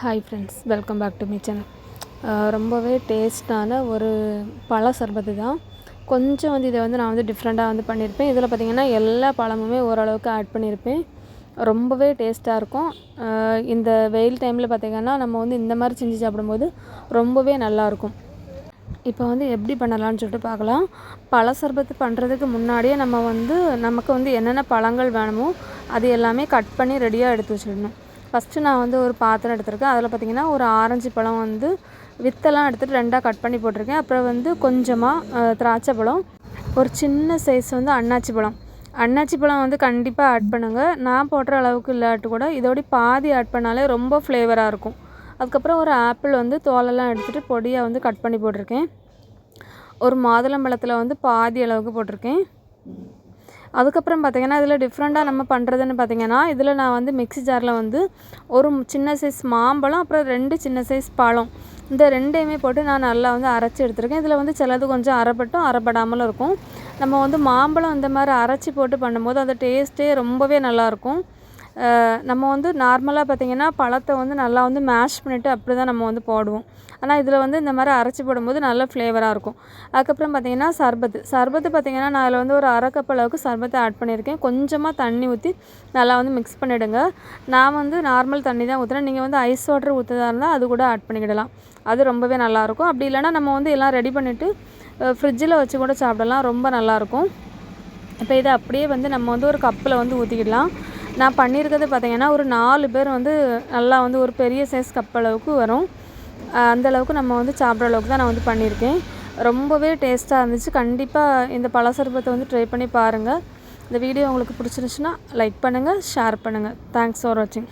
Hi friends, welcome back to my channel. ரொம்பவே டேஸ்ட்டான ஒரு பழ சர்பத்து தான். கொஞ்சம் இதை நான் டிஃப்ரெண்ட்டாக பண்ணியிருப்பேன். இதில் பார்த்திங்கன்னா எல்லா பழமுமே ஓரளவுக்கு ஆட் பண்ணியிருப்பேன். ரொம்பவே டேஸ்ட்டாக இருக்கும். இந்த வெயில் டைமில் பார்த்திங்கன்னா நம்ம இந்த மாதிரி செஞ்சு சாப்பிடும்போது ரொம்பவே நல்லாயிருக்கும். இப்போ எப்படி பண்ணலான்னு சொல்லிட்டு பார்க்கலாம். பழ சர்பத்து பண்ணுறதுக்கு முன்னாடியே நம்ம நமக்கு என்னென்ன பழங்கள் வேணுமோ அது எல்லாமே கட் பண்ணி ரெடியாக எடுத்து வச்சிடணும். ஃபஸ்ட்டு நான் ஒரு பாத்திரம் எடுத்திருக்கேன். அதில் பார்த்திங்கன்னா ஒரு ஆரஞ்சு பழம் வித்தெல்லாம் எடுத்துகிட்டு ரெண்டாக கட் பண்ணி போட்டிருக்கேன். அப்புறம் கொஞ்சமாக திராட்சை பழம், ஒரு சின்ன சைஸ் அன்னாச்சி பழம். அன்னாச்சி பழம் கண்டிப்பாக ஆட் பண்ணுங்கள். நான் போடுற அளவுக்கு இல்லாட்டு கூட இதோட பாதி ஆட் பண்ணாலே ரொம்ப ஃப்ளேவராக இருக்கும். அதுக்கப்புறம் ஒரு ஆப்பிள் தோலெல்லாம் எடுத்துகிட்டு பொடியாக கட் பண்ணி போட்டிருக்கேன். ஒரு மாதுளம்பழத்தில் பாதி அளவுக்கு போட்டிருக்கேன். அதுக்கப்புறம் பார்த்திங்கன்னா இதில் டிஃப்ரெண்ட்டாக நம்ம பண்ணுறதுன்னு பார்த்திங்கன்னா இதில் நான் மிக்ஸி ஜாரில் ஒரு சின்ன சைஸ் மாம்பழம், அப்புறம் 2 சின்ன சைஸ் பழம், இந்த ரெண்டையுமே போட்டு நான் நல்லா அரைச்சி எடுத்துருக்கேன். இதில் சிலது கொஞ்சம் அரைப்பட்டும் அரைப்படாமலும் இருக்கும். நம்ம மாம்பழம் இந்த மாதிரி அரைச்சி போட்டு பண்ணும்போது அந்த டேஸ்ட்டே ரொம்பவே நல்லாயிருக்கும். நம்ம நார்மலாக பார்த்திங்கன்னா பழத்தை நல்லா மேஷ் பண்ணிவிட்டு அப்படி தான் நம்ம போடுவோம். ஆனால் இதில் இந்த மாதிரி அரைச்சி போடும்போது நல்ல ஃப்ளேவராக இருக்கும். அதுக்கப்புறம் பார்த்திங்கன்னா சர்பத்து பார்த்திங்கன்னா நான் அதில் ஒரு அரை கப் அளவுக்கு சர்பத்தை ஆட் பண்ணியிருக்கேன். கொஞ்சமாக தண்ணி ஊற்றி நல்லா மிக்ஸ் பண்ணிவிடுங்க. நான் நார்மல் தண்ணி தான் ஊற்றுறேன். நீங்கள் ஐஸ் வாட்டர் ஊற்றுறதா இருந்தால் அது கூட ஆட் பண்ணிக்கிடலாம். அது ரொம்பவே நல்லாயிருக்கும். அப்படி இல்லைனா நம்ம எல்லாம் ரெடி பண்ணிவிட்டு ஃப்ரிட்ஜில் வச்சு கூட சாப்பிடலாம். ரொம்ப நல்லாயிருக்கும். இப்போ இதை அப்படியே நம்ம ஒரு கப்பில் ஊற்றிக்கிடலாம். நான் பண்ணியிருக்கிறது பார்த்திங்கன்னா ஒரு 4 பேர் நல்லா ஒரு பெரிய சைஸ் கப் அளவுக்கு வரும். அந்தளவுக்கு நம்ம சாப்பிட்ற அளவுக்கு தான் நான் பண்ணியிருக்கேன். ரொம்பவே டேஸ்ட்டாக இருந்துச்சு. கண்டிப்பாக இந்த பழ சர்பத்தை ட்ரை பண்ணி பாருங்கள். இந்த வீடியோ உங்களுக்கு பிடிச்சிருந்துச்சுன்னா லைக் பண்ணுங்கள், ஷேர் பண்ணுங்கள். தேங்க்ஸ் ஃபார் வாட்சிங்.